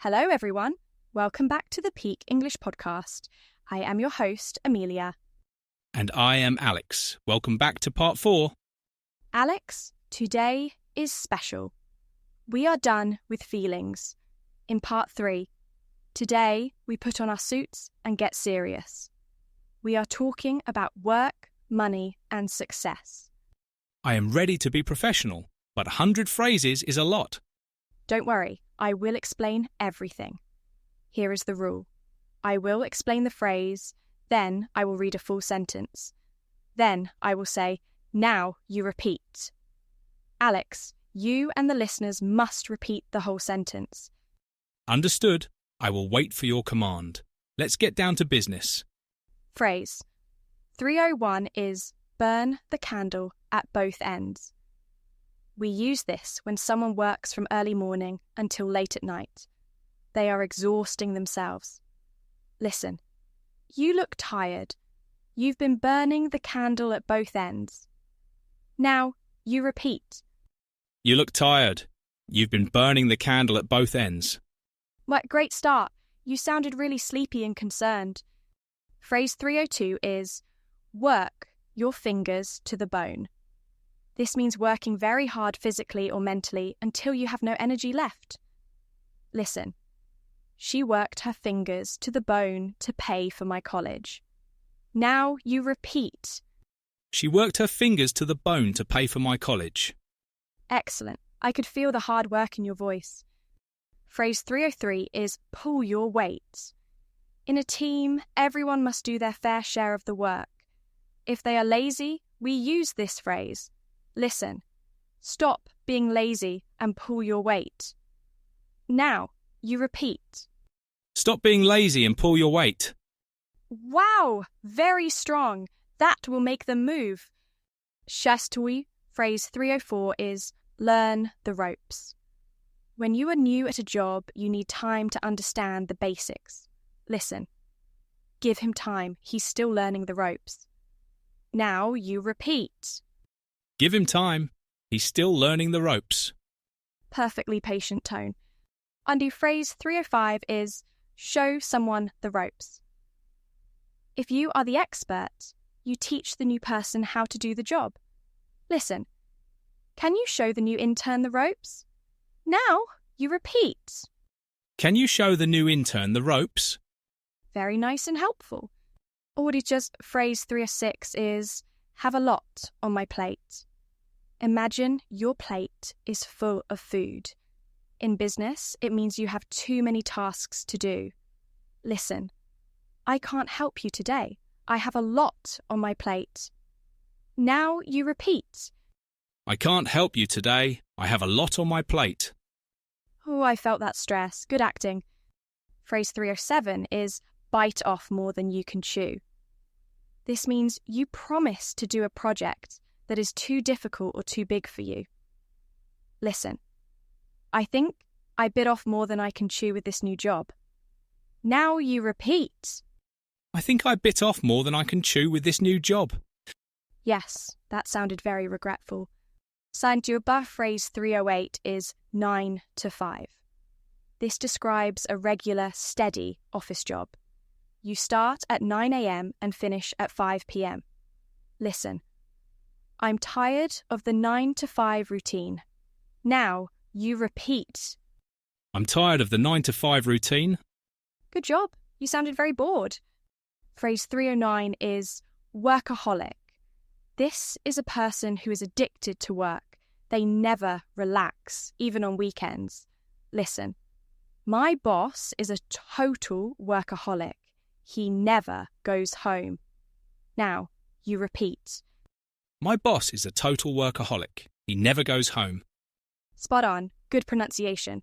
Hello, everyone. Welcome back to the Peak English Podcast. I am your host, Amelia. And I am Alex. Welcome back to part 4. Alex, today is special. We are done with feelings. In part 3, today we put on our suits and get serious. We are talking about work, money, and success. I am ready to be professional, but 100 phrases is a lot. Don't worry, I will explain everything. Here is the rule. I will explain the phrase, then I will read a full sentence. Then I will say, now you repeat. Alex, you and the listeners must repeat the whole sentence. Understood. I will wait for your command. Let's get down to business. Phrase 301 is burn the candle at both ends. We use this when someone works from early morning until late at night. They are exhausting themselves. Listen, you look tired. You've been burning the candle at both ends. Now, you repeat. You look tired. You've been burning the candle at both ends. What great start. You sounded really sleepy and concerned. Phrase 302 is work your fingers to the bone. This means working very hard physically or mentally until you have no energy left. Listen, she worked her fingers to the bone to pay for my college. Now you repeat. She worked her fingers to the bone to pay for my college. Excellent. I could feel the hard work in your voice. Phrase 303 is pull your weight. In a team, everyone must do their fair share of the work. If they are lazy, we use this phrase. Listen, stop being lazy and pull your weight. Now, you repeat. Stop being lazy and pull your weight. Wow, very strong. That will make them move. Shastui, phrase 304 is learn the ropes. When you are new at a job, you need time to understand the basics. Listen, give him time. He's still learning the ropes. Now you repeat. Give him time. He's still learning the ropes. Perfectly patient tone. Undo phrase 305 is show someone the ropes. If you are the expert, you teach the new person how to do the job. Listen, can you show the new intern the ropes? Now you repeat. Can you show the new intern the ropes? Very nice and helpful. Or just phrase 306 is have a lot on my plate. Imagine your plate is full of food. In business, it means you have too many tasks to do. Listen, I can't help you today. I have a lot on my plate. Now you repeat. I can't help you today. I have a lot on my plate. Oh, I felt that stress. Good acting. Phrase 307 is bite off more than you can chew. This means you promise to do a project that is too difficult or too big for you. Listen, I think I bit off more than I can chew with this new job. Now you repeat. I think I bit off more than I can chew with this new job. Yes, that sounded very regretful. Sanjuba phrase 308 is 9 to 5. This describes a regular, steady office job. You start at 9 a.m. and finish at 5 p.m. Listen, I'm tired of the 9 to 5 routine. Now you repeat. I'm tired of the 9 to 5 routine. Good job. You sounded very bored. Phrase 309 is workaholic. This is a person who is addicted to work. They never relax, even on weekends. Listen, my boss is a total workaholic. He never goes home. Now, you repeat. My boss is a total workaholic. He never goes home. Spot on. Good pronunciation.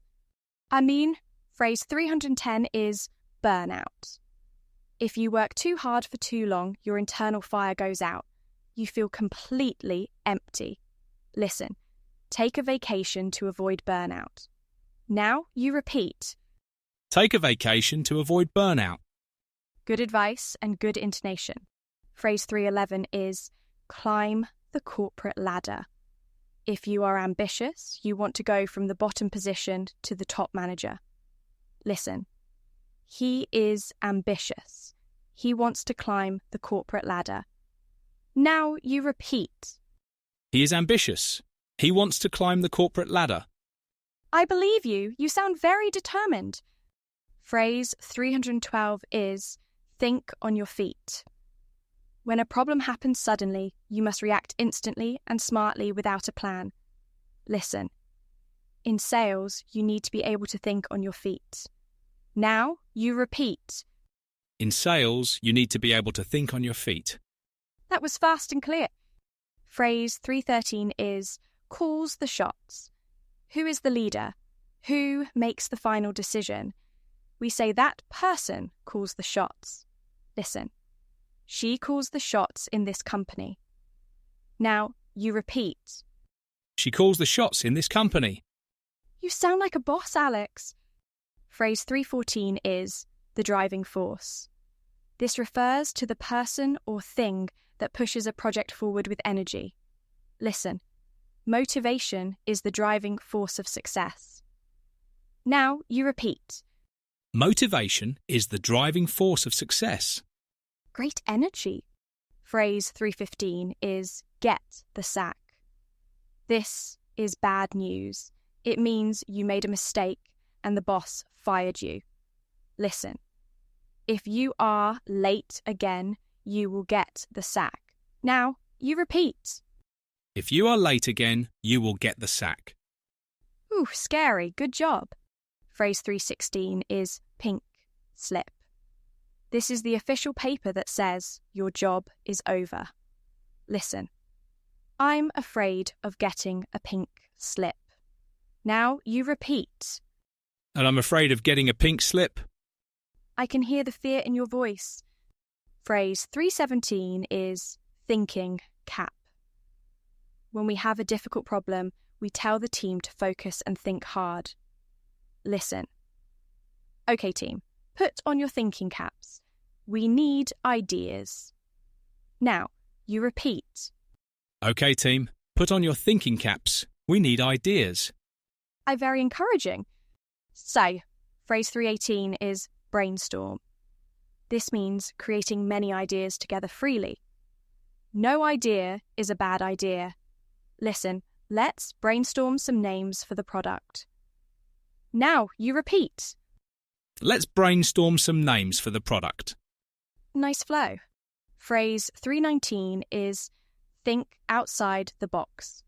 I mean, phrase 310 is burnout. If you work too hard for too long, your internal fire goes out. You feel completely empty. Listen, take a vacation to avoid burnout. Now you repeat. Take a vacation to avoid burnout. Good advice and good intonation. Phrase 311 is climb the corporate ladder. If you are ambitious, you want to go from the bottom position to the top manager. Listen. He is ambitious. He wants to climb the corporate ladder. Now you repeat. He is ambitious. He wants to climb the corporate ladder. I believe you. You sound very determined. Phrase 312 is, think on your feet. When a problem happens suddenly, you must react instantly and smartly without a plan. Listen. In sales, you need to be able to think on your feet. Now you repeat. In sales, you need to be able to think on your feet. That was fast and clear. Phrase 313 is, calls the shots. Who is the leader? Who makes the final decision? We say that person calls the shots. Listen. She calls the shots in this company. Now you repeat. She calls the shots in this company. You sound like a boss, Alex. Phrase 314 is, the driving force. This refers to the person or thing that pushes a project forward with energy. Listen. Motivation is the driving force of success. Now you repeat. Motivation is the driving force of success. Great energy. Phrase 315 is, get the sack. This is bad news. It means you made a mistake and the boss fired you. Listen. If you are late again, you will get the sack. Now you repeat. If you are late again, you will get the sack. Ooh, scary. Good job. Phrase 316 is pink slip. This is the official paper that says your job is over. Listen. I'm afraid of getting a pink slip. Now you repeat. And I'm afraid of getting a pink slip. I can hear the fear in your voice. Phrase 317 is thinking cap. When we have a difficult problem, we tell the team to focus and think hard. Listen. Okay, team, put on your thinking caps. We need ideas. Now, you repeat. Okay, team, put on your thinking caps. We need ideas. Very encouraging. So, phrase 318 is brainstorm. This means creating many ideas together freely. No idea is a bad idea. Listen, let's brainstorm some names for the product. Now you repeat. Let's brainstorm some names for the product. Nice flow. Phrase 319 is think outside the box.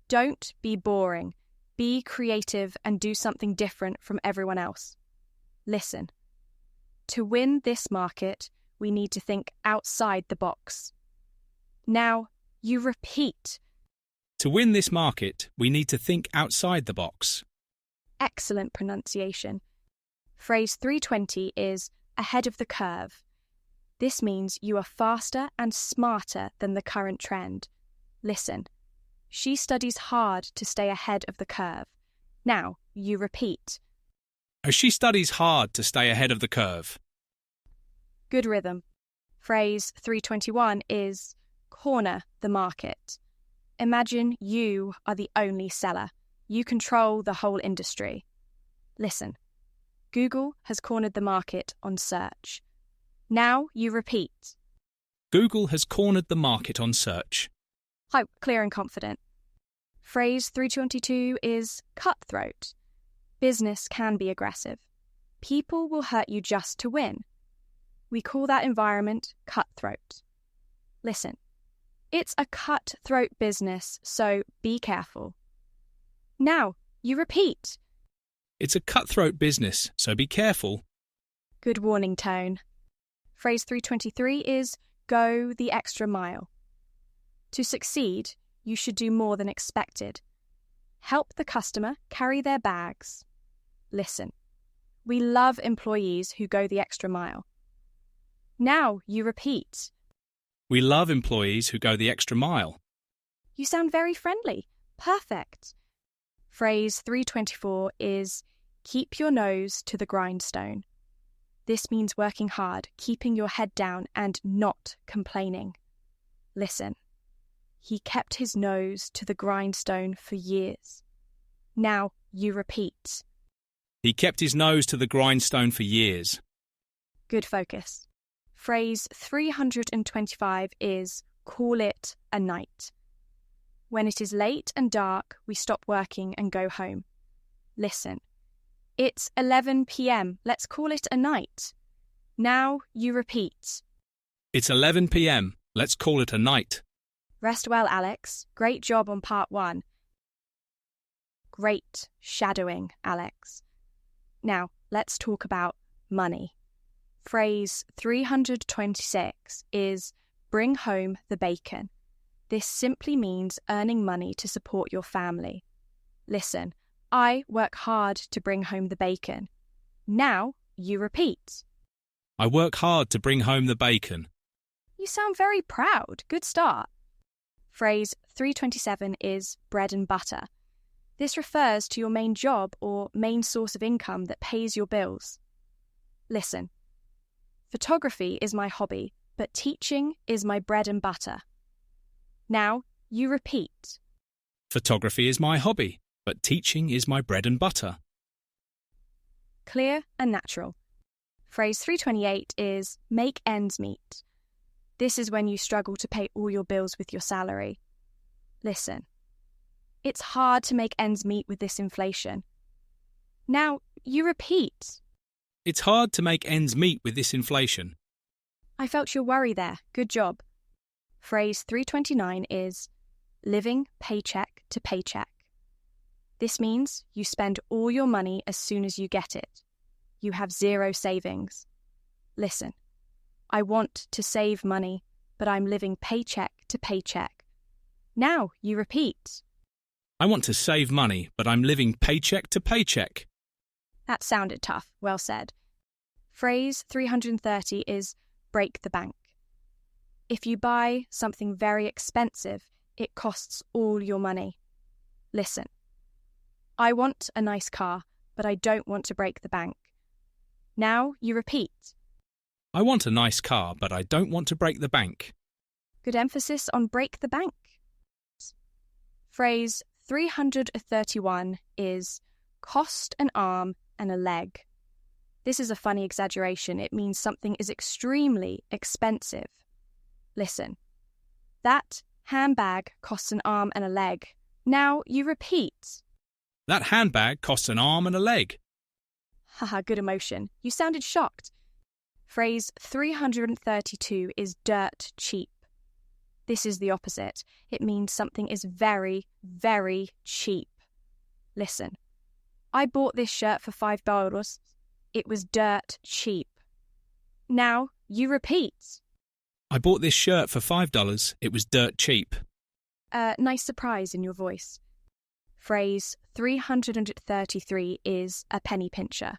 Don't be boring. Be creative and do something different from everyone else. Listen. To win this market, we need to think outside the box. Now you repeat. To win this market, we need to think outside the box. Excellent pronunciation. Phrase 320 is ahead of the curve. This means you are faster and smarter than the current trend. Listen. She studies hard to stay ahead of the curve. Now you repeat. She studies hard to stay ahead of the curve. Good rhythm. Phrase 321 is corner the market. Imagine you are the only seller. You control the whole industry. Listen. Google has cornered the market on search. Now you repeat. Google has cornered the market on search. Clear and confident. Phrase 322 is cutthroat. Business can be aggressive. People will hurt you just to win. We call that environment cutthroat. Listen. It's a cutthroat business, so be careful. Now you repeat. It's a cutthroat business, so be careful. Good warning tone. Phrase 323 is go the extra mile. To succeed, you should do more than expected. Help the customer carry their bags. Listen. We love employees who go the extra mile. Now you repeat. We love employees who go the extra mile. You sound very friendly. Perfect. Phrase 324 is keep your nose to the grindstone. This means working hard, keeping your head down and not complaining. Listen. He kept his nose to the grindstone for years. Now you repeat. He kept his nose to the grindstone for years. Good focus. Phrase 325 is call it a night. When it is late and dark, we stop working and go home. Listen. It's 11 p.m. Let's call it a night. Now you repeat. It's 11 p.m. Let's call it a night. Rest well, Alex. Great job on part 1. Great shadowing, Alex. Now, let's talk about money. Phrase 326 is bring home the bacon. This simply means earning money to support your family. Listen, I work hard to bring home the bacon. Now you repeat. I work hard to bring home the bacon. You sound very proud. Good start. Phrase 327 is bread and butter. This refers to your main job or main source of income that pays your bills. Listen. Photography is my hobby, but teaching is my bread and butter. Now you repeat. Photography is my hobby, but teaching is my bread and butter. Clear and natural. Phrase 328 is make ends meet. This is when you struggle to pay all your bills with your salary. Listen. It's hard to make ends meet with this inflation. Now you repeat. It's hard to make ends meet with this inflation. I felt your worry there. Good job. Phrase 329 is living paycheck to paycheck. This means you spend all your money as soon as you get it. You have zero savings. Listen, I want to save money, but I'm living paycheck to paycheck. Now you repeat. I want to save money, but I'm living paycheck to paycheck. That sounded tough. Well said. Phrase 330 is break the bank. If you buy something very expensive, it costs all your money. Listen. I want a nice car, but I don't want to break the bank. Now you repeat. I want a nice car, but I don't want to break the bank. Good emphasis on break the bank. Phrase 331 is cost an arm and a leg. This is a funny exaggeration. It means something is extremely expensive. Listen. That handbag costs an arm and a leg. Now you repeat. That handbag costs an arm and a leg. Haha, good emotion. You sounded shocked. Phrase 332 is dirt cheap. This is the opposite. It means something is very, very cheap. Listen. I bought this shirt for $5. It was dirt cheap. Now you repeat. I bought this shirt for $5. It was dirt cheap. Nice surprise in your voice. Phrase 333 is a penny pincher.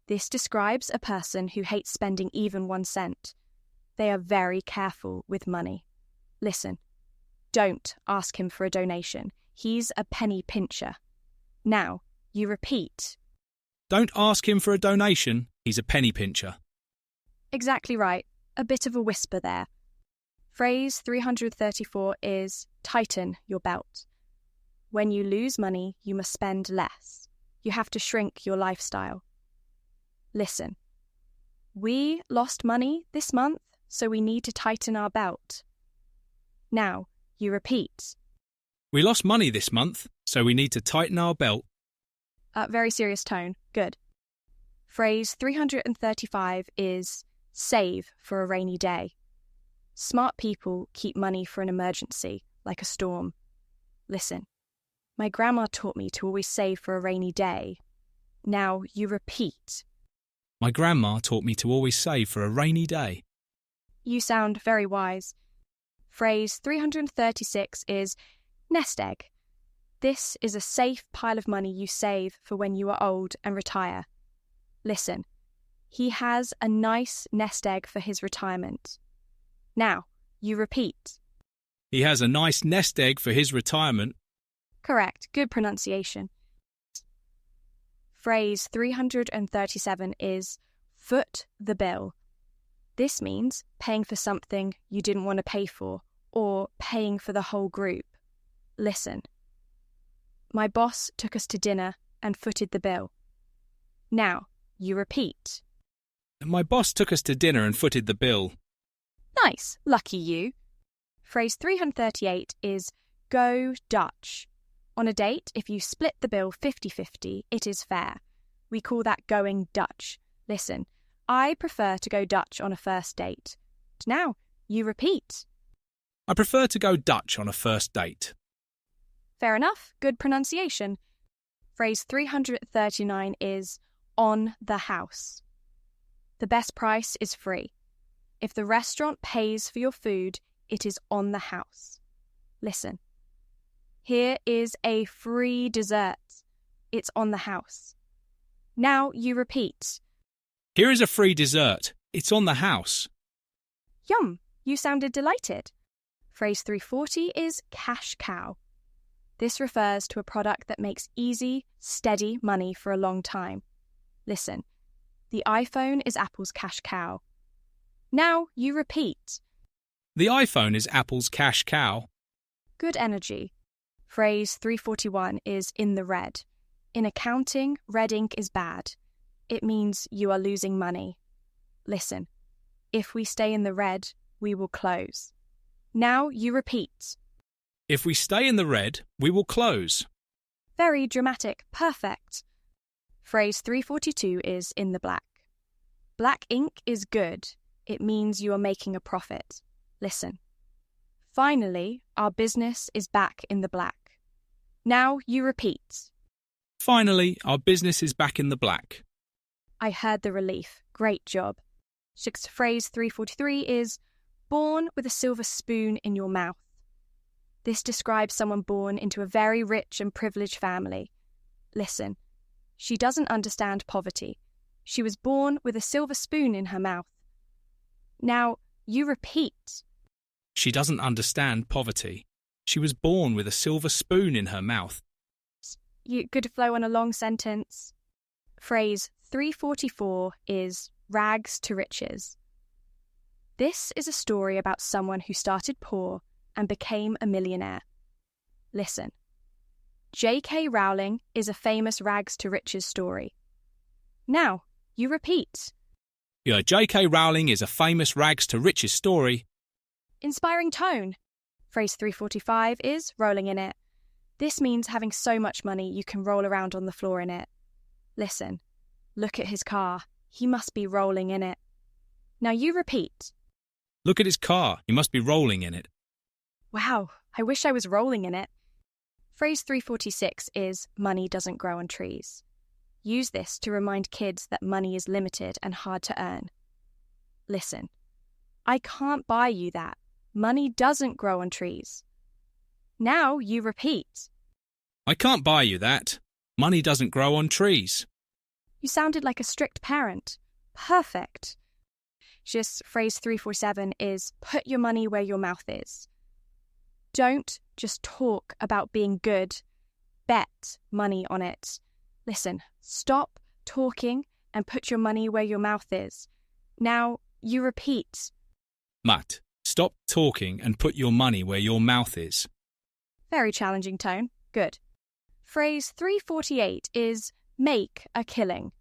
This describes a person who hates spending even 1 cent. They are very careful with money. Listen, don't ask him for a donation. He's a penny pincher. Now, you repeat. Don't ask him for a donation. He's a penny pincher. Exactly right. A bit of a whisper there. Phrase 334 is tighten your belt. When you lose money, you must spend less. You have to shrink your lifestyle. Listen. We lost money this month, so we need to tighten our belt. Now, you repeat. We lost money this month, so we need to tighten our belt. Very serious tone. Good. Phrase 335 is save for a rainy day. Smart people keep money for an emergency, like a storm. Listen. My grandma taught me to always save for a rainy day. Now you repeat. My grandma taught me to always save for a rainy day. You sound very wise. Phrase 336 is nest egg. This is a safe pile of money you save for when you are old and retire. Listen, he has a nice nest egg for his retirement. Now, you repeat. He has a nice nest egg for his retirement. Correct, good pronunciation. Phrase 337 is foot the bill. This means paying for something you didn't want to pay for, or paying for the whole group. Listen. My boss took us to dinner and footed the bill. Now, you repeat. My boss took us to dinner and footed the bill. Nice, lucky you. Phrase 338 is go Dutch. On a date, if you split the bill 50-50, it is fair. We call that going Dutch. Listen, I prefer to go Dutch on a first date. Now, you repeat. I prefer to go Dutch on a first date. Fair enough, good pronunciation. Phrase 339 is on the house. The best price is free. If the restaurant pays for your food, it is on the house. Listen. Here is a free dessert. It's on the house. Now you repeat. Here is a free dessert. It's on the house. Yum, you sounded delighted. Phrase 340 is cash cow. This refers to a product that makes easy, steady money for a long time. Listen, the iPhone is Apple's cash cow. Now you repeat. The iPhone is Apple's cash cow. Good energy. Phrase 341 is in the red. In accounting, red ink is bad. It means you are losing money. Listen, if we stay in the red, we will close. Now you repeat. If we stay in the red, we will close. Very dramatic, perfect. Phrase 342 is in the black. Black ink is good. It means you are making a profit. Listen. Finally, our business is back in the black. Now you repeat. Finally, our business is back in the black. I heard the relief. Great job. Phrase 343 is born with a silver spoon in your mouth. This describes someone born into a very rich and privileged family. Listen, she doesn't understand poverty. She was born with a silver spoon in her mouth. Now, you repeat. She doesn't understand poverty. She was born with a silver spoon in her mouth. Good flow on a long sentence. Phrase 344 is rags to riches. This is a story about someone who started poor and became a millionaire. Listen. J.K. Rowling is a famous rags to riches story. Now, you repeat. Yeah, J.K. Rowling is a famous rags to riches story. Inspiring tone. Phrase 345 is rolling in it. This means having so much money you can roll around on the floor in it. Listen. Look at his car. He must be rolling in it. Now you repeat. Look at his car. He must be rolling in it. Wow, I wish I was rolling in it. Phrase 346 is money doesn't grow on trees. Use this to remind kids that money is limited and hard to earn. Listen, I can't buy you that. Money doesn't grow on trees. Now you repeat. I can't buy you that. Money doesn't grow on trees. You sounded like a strict parent. Perfect. Phrase 347 is put your money where your mouth is. Don't just talk about being good. Bet money on it. Listen, stop talking and put your money where your mouth is. Now you repeat. Matt, stop talking and put your money where your mouth is. Very challenging tone. Good. Phrase 348 is make a killing.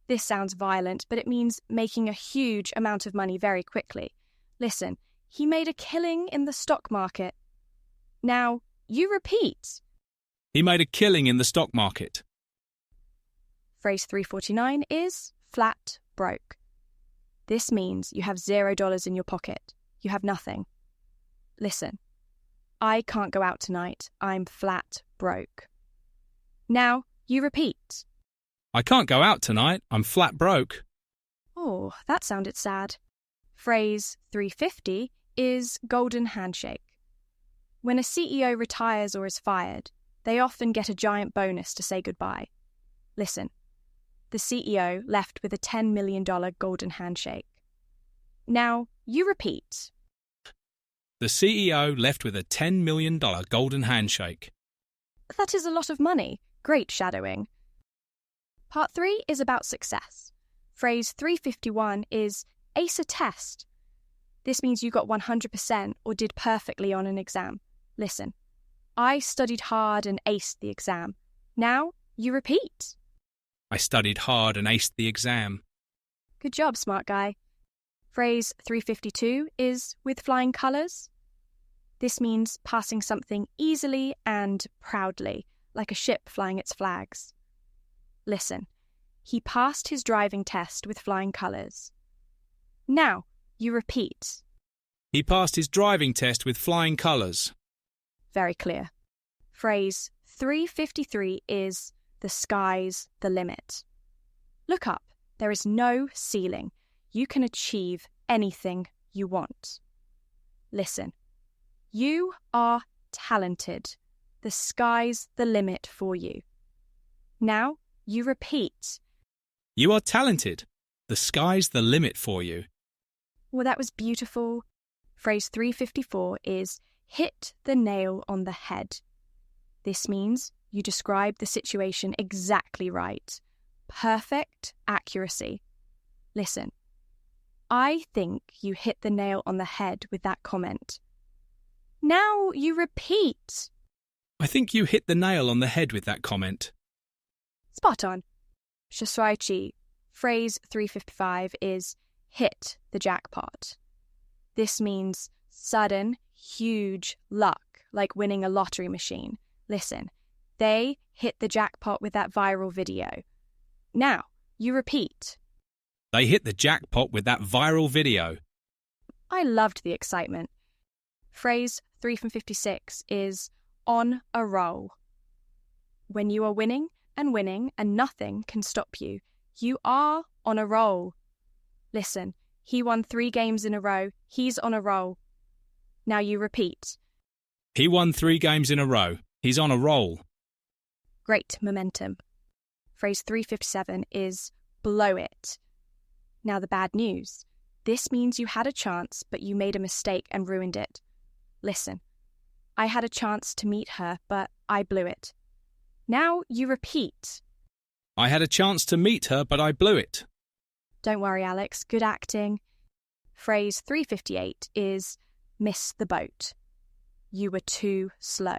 This sounds violent, but it means making a huge amount of money very quickly. Listen, he made a killing in the stock market. Now, you repeat. He made a killing in the stock market. Phrase 349 is flat broke. This means you have $0 in your pocket. You have nothing. Listen, I can't go out tonight. I'm flat broke. Now, you repeat. I can't go out tonight. I'm flat broke. Oh, that sounded sad. Phrase 350 is golden handshake. When a CEO retires or is fired, they often get a giant bonus to say goodbye. Listen, the CEO left with a $10 million golden handshake. Now, you repeat. The CEO left with a $10 million golden handshake. That is a lot of money. Great shadowing. Part 3 is about success. Phrase 351 is ace a test. This means you got 100% or did perfectly on an exam. Listen, I studied hard and aced the exam. Now, you repeat. I studied hard and aced the exam. Good job, smart guy. Phrase 352 is with flying colours. This means passing something easily and proudly, like a ship flying its flags. Listen, he passed his driving test with flying colours. Now, you repeat. He passed his driving test with flying colours. Very clear. Phrase 353 is the sky's the limit. Look up. There is no ceiling. You can achieve anything you want. Listen. You are talented. The sky's the limit for you. Now, you repeat. You are talented. The sky's the limit for you. Well, that was beautiful. Phrase 354 is hit the nail on the head. This means you describe the situation exactly right. Perfect accuracy. Listen. I think you hit the nail on the head with that comment. Now you repeat. I think you hit the nail on the head with that comment. Spot on. Shaswaichi. Phrase 355 is hit the jackpot. This means sudden, huge luck, like winning a lottery machine. Listen, they hit the jackpot with that viral video. Now, you repeat. They hit the jackpot with that viral video. I loved the excitement. Phrase 3 from 56 is on a roll. When you are winning and nothing can stop you, you are on a roll. Listen, he won 3 games in a row. He's on a roll. Now you repeat. He won 3 games in a row. He's on a roll. Great momentum. Phrase 357 is blow it. Now the bad news. This means you had a chance, but you made a mistake and ruined it. Listen, I had a chance to meet her, but I blew it. Now you repeat. I had a chance to meet her, but I blew it. Don't worry, Alex. Good acting. Phrase 358 is miss the boat. You were too slow.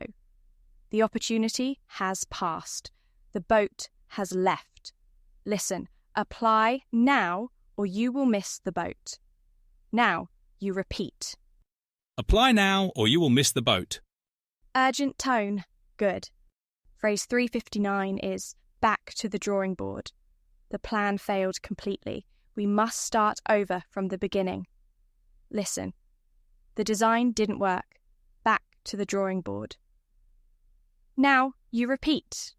The opportunity has passed. The boat has left. Listen, apply now or you will miss the boat. Now you repeat. Apply now or you will miss the boat. Urgent tone. Good. Phrase 359 is back to the drawing board. The plan failed completely. We must start over from the beginning. Listen. The design didn't work. Back to the drawing board. Now you repeat.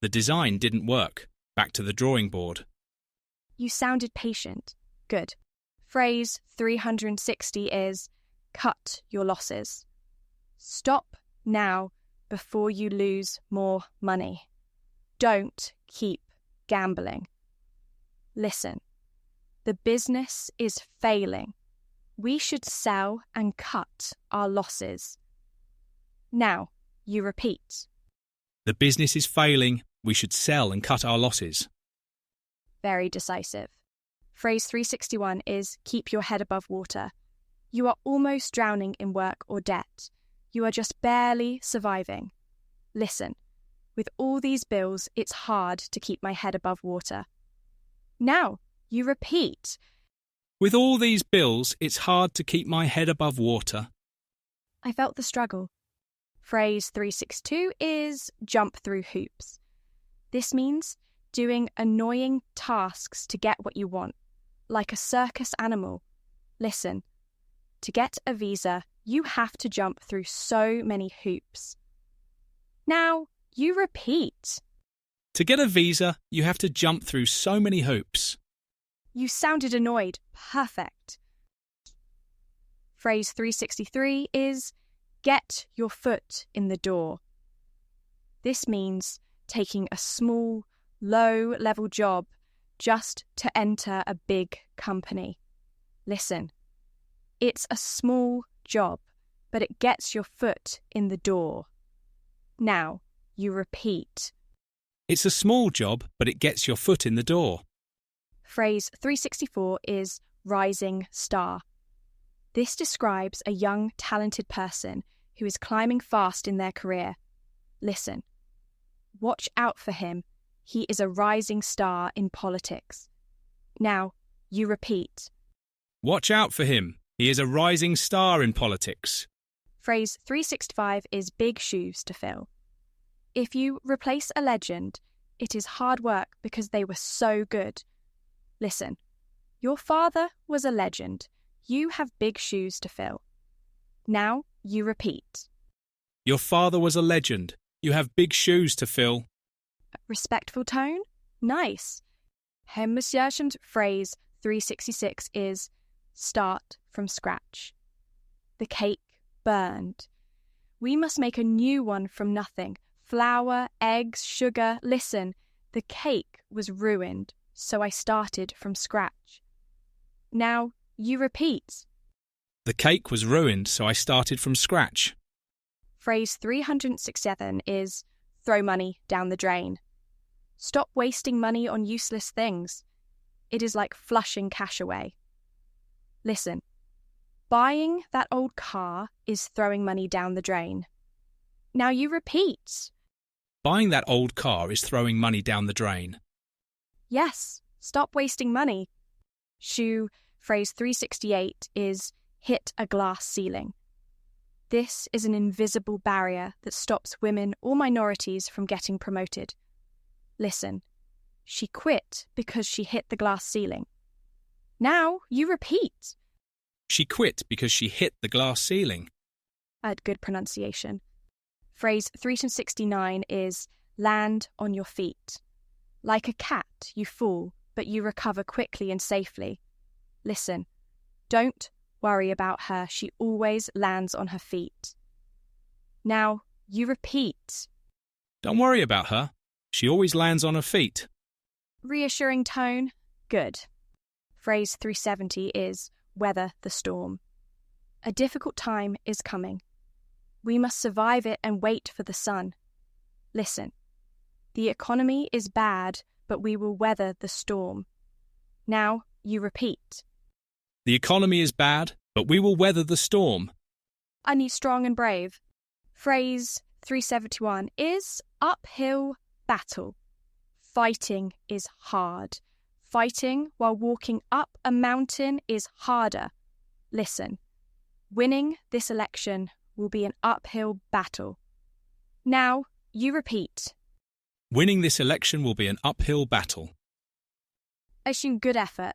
The design didn't work. Back to the drawing board. You sounded patient. Good. Phrase 360 is cut your losses. Stop now before you lose more money. Don't keep gambling. Listen. The business is failing. We should sell and cut our losses. Now, you repeat. The business is failing. We should sell and cut our losses. Very decisive. Phrase 361 is keep your head above water. You are almost drowning in work or debt. You are just barely surviving. Listen, with all these bills, it's hard to keep my head above water. Now, you repeat. With all these bills, it's hard to keep my head above water. I felt the struggle. Phrase 362 is jump through hoops. This means doing annoying tasks to get what you want, like a circus animal. Listen, to get a visa, you have to jump through so many hoops. Now, you repeat. To get a visa, you have to jump through so many hoops. You sounded annoyed. Perfect. Phrase 363 is get your foot in the door. This means taking a small, low-level job just to enter a big company. Listen, it's a small job, but it gets your foot in the door. Now, you repeat. It's a small job, but it gets your foot in the door. Phrase 364 is rising star. This describes a young, talented person who is climbing fast in their career. Listen. Watch out for him he is a rising star in politics. Now, you repeat. Watch out for him. He is a rising star in politics. Phrase 365 is big shoes to fill. If you replace a legend, it is hard work because they were so good. Listen, your father was a legend. You have big shoes to fill. Now you repeat. Your father was a legend. You have big shoes to fill. Respectful tone? Nice. Hemmusiärschend phrase 366 is start from scratch. The cake burned. We must make a new one from nothing. Flour, eggs, sugar. Listen, the cake was ruined, so I started from scratch. Now you repeat. The cake was ruined, so I started from scratch. Phrase 367 is throw money down the drain. Stop wasting money on useless things. It is like flushing cash away. Listen, buying that old car is throwing money down the drain. Now you repeat. Buying that old car is throwing money down the drain. Yes, stop wasting money. Shoe phrase 368 is hit a glass ceiling. This is an invisible barrier that stops women or minorities from getting promoted. Listen, she quit because she hit the glass ceiling. Now you repeat. She quit because she hit the glass ceiling. Good pronunciation. Phrase 369 is land on your feet. Like a cat, you fall, but you recover quickly and safely. Listen, don't worry about her. She always lands on her feet. Now you repeat. Don't worry about her. She always lands on her feet. Reassuring tone? Good. Phrase 370 is weather the storm. A difficult time is coming. We must survive it and wait for the sun. Listen, the economy is bad, but we will weather the storm. Now you repeat. The economy is bad, but we will weather the storm. I need strong and brave. Phrase 371 is uphill battle. Fighting is hard. Fighting while walking up a mountain is harder. Listen, winning this election will be an uphill battle. Now you repeat. Winning this election will be an uphill battle. Assume good effort.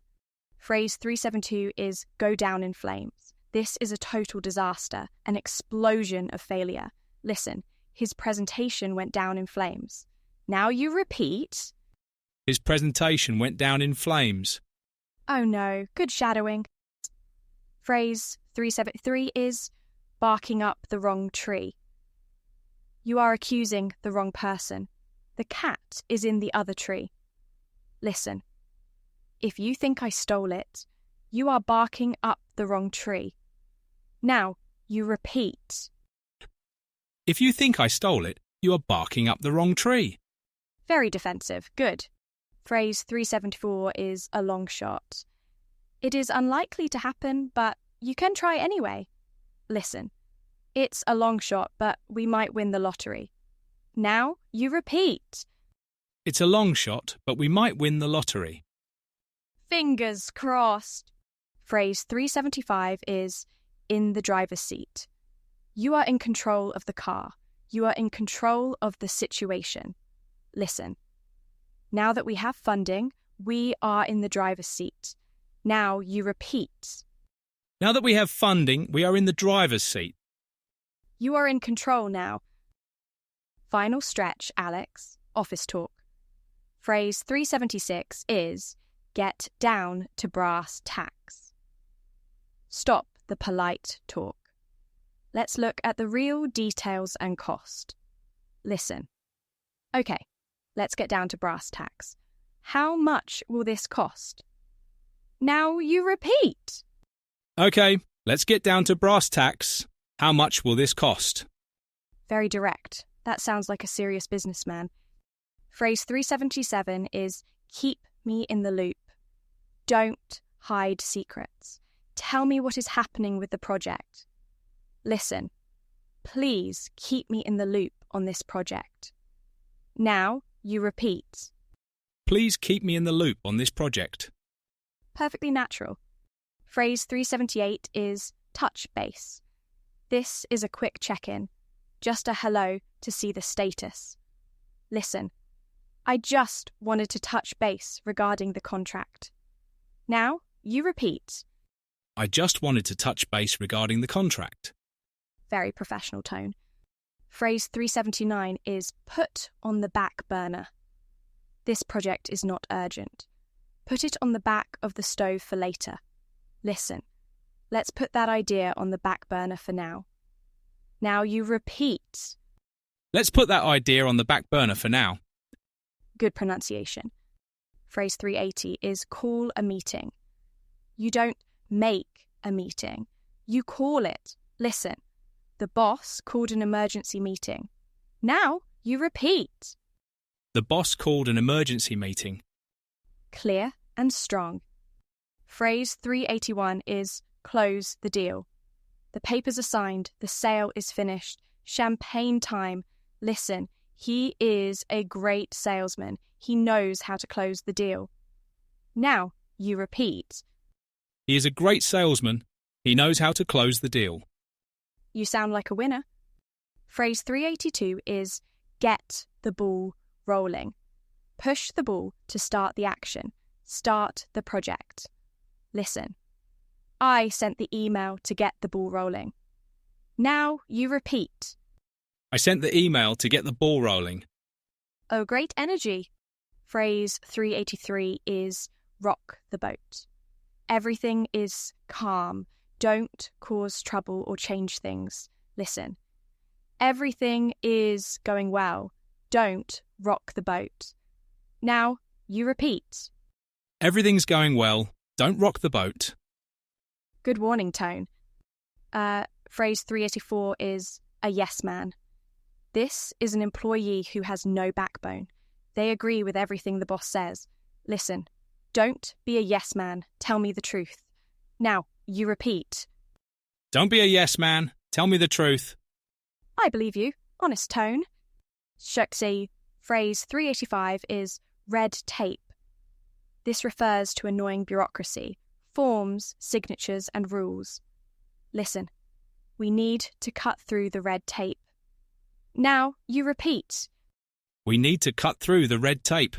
Phrase 372 is go down in flames. This is a total disaster, an explosion of failure. Listen, his presentation went down in flames. Now you repeat. His presentation went down in flames. Oh no, good shadowing. Phrase 373 is barking up the wrong tree. You are accusing the wrong person. The cat is in the other tree. Listen, if you think I stole it, you are barking up the wrong tree. Now you repeat. If you think I stole it, you are barking up the wrong tree. Very defensive. Good. Phrase 374 is a long shot. It is unlikely to happen, but you can try anyway. Listen, it's a long shot, but we might win the lottery. Now you repeat. It's a long shot, but we might win the lottery. Fingers crossed. Phrase 375 is in the driver's seat. You are in control of the car. You are in control of the situation. Listen. Now that we have funding, we are in the driver's seat. Now you repeat. Now that we have funding, we are in the driver's seat. You are in control now. Final stretch, Alex. Office talk. Phrase 376 is get down to brass tacks. Stop the polite talk. Let's look at the real details and cost. Listen. Okay, let's get down to brass tacks. How much will this cost? Now you repeat. Okay, let's get down to brass tacks. How much will this cost? Very direct. That sounds like a serious businessman. Phrase 377 is keep me in the loop. Don't hide secrets. Tell me what is happening with the project. Listen, please keep me in the loop on this project. Now you repeat. Please keep me in the loop on this project. Perfectly natural. Phrase 378 is touch base. This is a quick check-in, just a hello to see the status. Listen, I just wanted to touch base regarding the contract. Now, you repeat. I just wanted to touch base regarding the contract. Very professional tone. Phrase 379 is put on the back burner. This project is not urgent. Put it on the back of the stove for later. Listen, let's put that idea on the back burner for now. Now you repeat. Let's put that idea on the back burner for now. Good pronunciation. Phrase 380 is call a meeting. You don't make a meeting. You call it. Listen, the boss called an emergency meeting. Now you repeat. The boss called an emergency meeting. Clear and strong. Phrase 381 is close the deal. The papers are signed, the sale is finished, champagne time. Listen, he is a great salesman. He knows how to close the deal. Now you repeat. He is a great salesman. He knows how to close the deal. You sound like a winner. Phrase 382 is get the ball rolling. Push the ball to start the action. Start the project. Listen, I sent the email to get the ball rolling. Now you repeat. I sent the email to get the ball rolling. Oh, great energy. Phrase 383 is rock the boat. Everything is calm. Don't cause trouble or change things. Listen, everything is going well. Don't rock the boat. Now you repeat. Everything's going well. Don't rock the boat. Good warning tone. Phrase 384 is a yes man. This is an employee who has no backbone. They agree with everything the boss says. Listen, don't be a yes man. Tell me the truth. Now you repeat. Don't be a yes man. Tell me the truth. I believe you. Honest tone. Shucksy. Phrase 385 is red tape. This refers to annoying bureaucracy, forms, signatures, and rules. Listen, we need to cut through the red tape. Now you repeat. We need to cut through the red tape.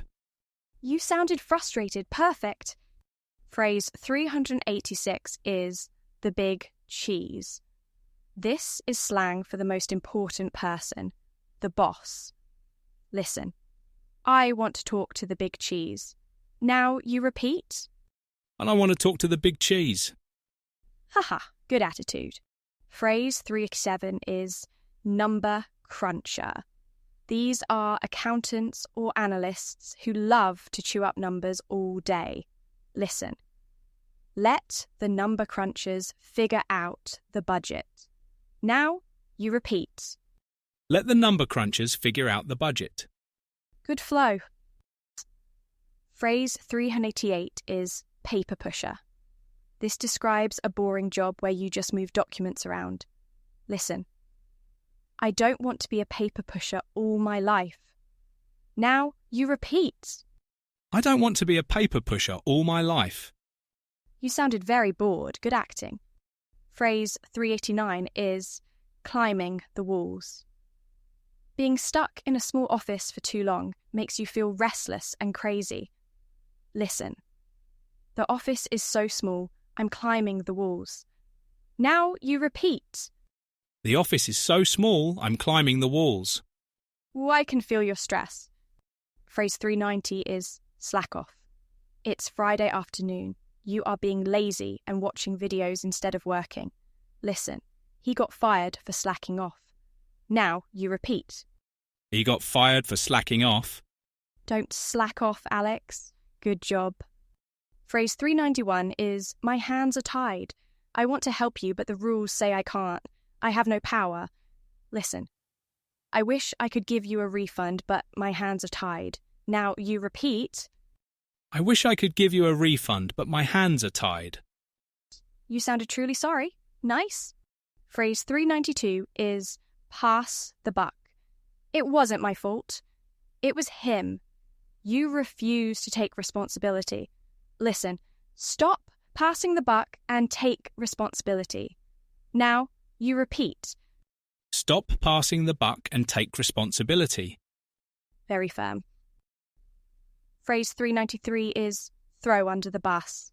You sounded frustrated. Perfect. Phrase 386 is the big cheese. This is slang for the most important person, the boss. Listen, I want to talk to the big cheese. Now you repeat. And I want to talk to the big cheese. Haha, good attitude. Phrase 387 is number cruncher. These are accountants or analysts who love to chew up numbers all day. Listen, let the number crunchers figure out the budget. Now you repeat. Let the number crunchers figure out the budget. Good flow. Phrase 388 is paper pusher. This describes a boring job where you just move documents around. Listen, I don't want to be a paper pusher all my life. Now you repeat. I don't want to be a paper pusher all my life. You sounded very bored. Good acting. Phrase 389 is climbing the walls. Being stuck in a small office for too long makes you feel restless and crazy. Listen, the office is so small, I'm climbing the walls. Now you repeat. The office is so small, I'm climbing the walls. I can feel your stress. Phrase 390 is slack off. It's Friday afternoon. You are being lazy and watching videos instead of working. Listen, he got fired for slacking off. Now you repeat. He got fired for slacking off. Don't slack off, Alex. Good job. Phrase 391 is my hands are tied. I want to help you, but the rules say I can't. I have no power. Listen, I wish I could give you a refund, but my hands are tied. Now you repeat. I wish I could give you a refund, but my hands are tied. You sounded truly sorry. Nice. Phrase 392 is pass the buck. It wasn't my fault. It was him. You refuse to take responsibility. Listen, stop passing the buck and take responsibility. Now, you repeat. Stop passing the buck and take responsibility. Very firm. Phrase 393 is throw under the bus.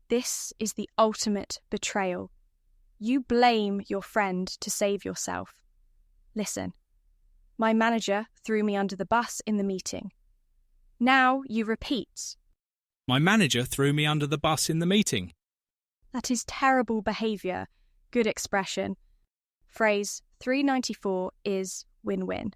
This is the ultimate betrayal. You blame your friend to save yourself. Listen, my manager threw me under the bus in the meeting. Now you repeat. My manager threw me under the bus in the meeting. That is terrible behaviour. Good expression. Phrase 394 is win-win.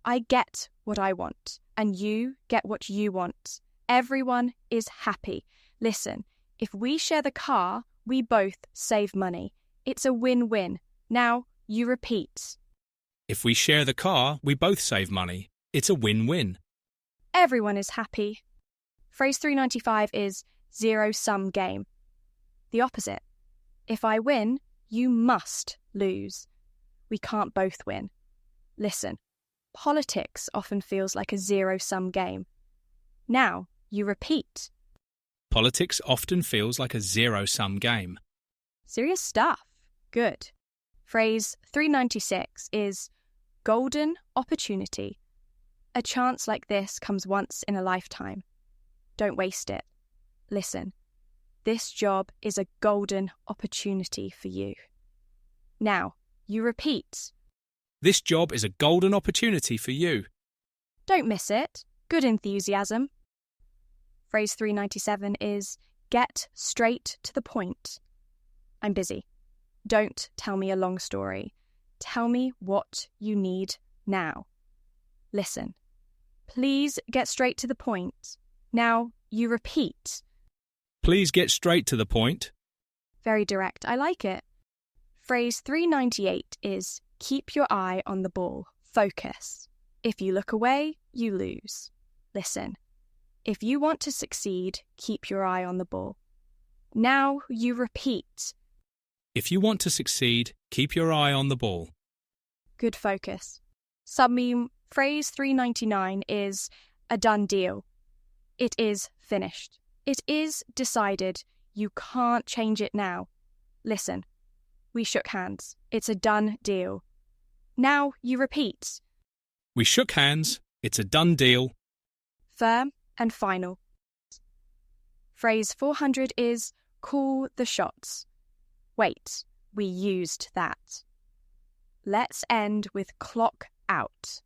I get what I want, and you get what you want. Everyone is happy. Listen, if we share the car, we both save money. It's a win-win. Now you repeat. If we share the car, we both save money. It's a win-win. Everyone is happy. Phrase 395 is zero-sum game. The opposite. If I win, you must lose. We can't both win. Listen, politics often feels like a zero-sum game. Now you repeat. Politics often feels like a zero-sum game. Serious stuff. Good. Phrase 396 is golden opportunity. A chance like this comes once in a lifetime. Don't waste it. Listen, this job is a golden opportunity for you. Now, you repeat. This job is a golden opportunity for you. Don't miss it. Good enthusiasm. Phrase 397 is get straight to the point. I'm busy. Don't tell me a long story. Tell me what you need now. Listen. Please get straight to the point. Now you repeat. Please get straight to the point. Very direct. I like it. Phrase 398 is keep your eye on the ball. Focus. If you look away, you lose. Listen. If you want to succeed, keep your eye on the ball. Now you repeat. If you want to succeed, keep your eye on the ball. Good focus. Submeme phrase 399 is a done deal. It is finished. It is decided. You can't change it now. Listen, we shook hands. It's a done deal. Now you repeat. We shook hands. It's a done deal. Firm and final. Phrase 400 is call the shots. Wait, we used that. Let's end with clock out.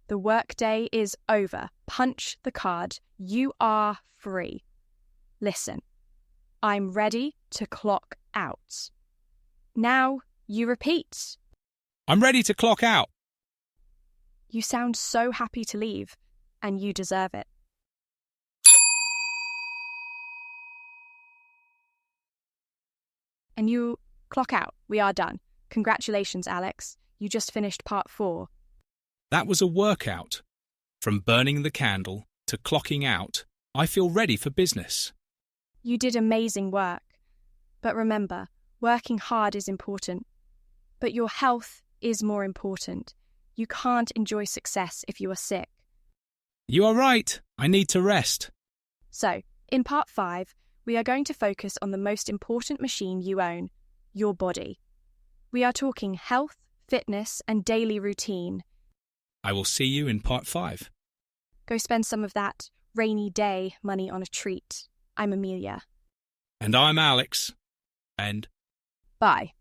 The workday is over. Punch the card. You are free. Listen, I'm ready to clock out. Now you repeat. I'm ready to clock out. You sound so happy to leave, and you deserve it. And you clock out. We are done. Congratulations, Alex. You just finished part 4. That was a workout. From burning the candle to clocking out, I feel ready for business. You did amazing work. But remember, working hard is important. But your health is more important. You can't enjoy success if you are sick. You are right. I need to rest. So, in part 5, we are going to focus on the most important machine you own, your body. We are talking health, fitness, and daily routine. I will see you in part 5. Go spend some of that rainy day money on a treat. I'm Amelia. And I'm Alex. And Bye.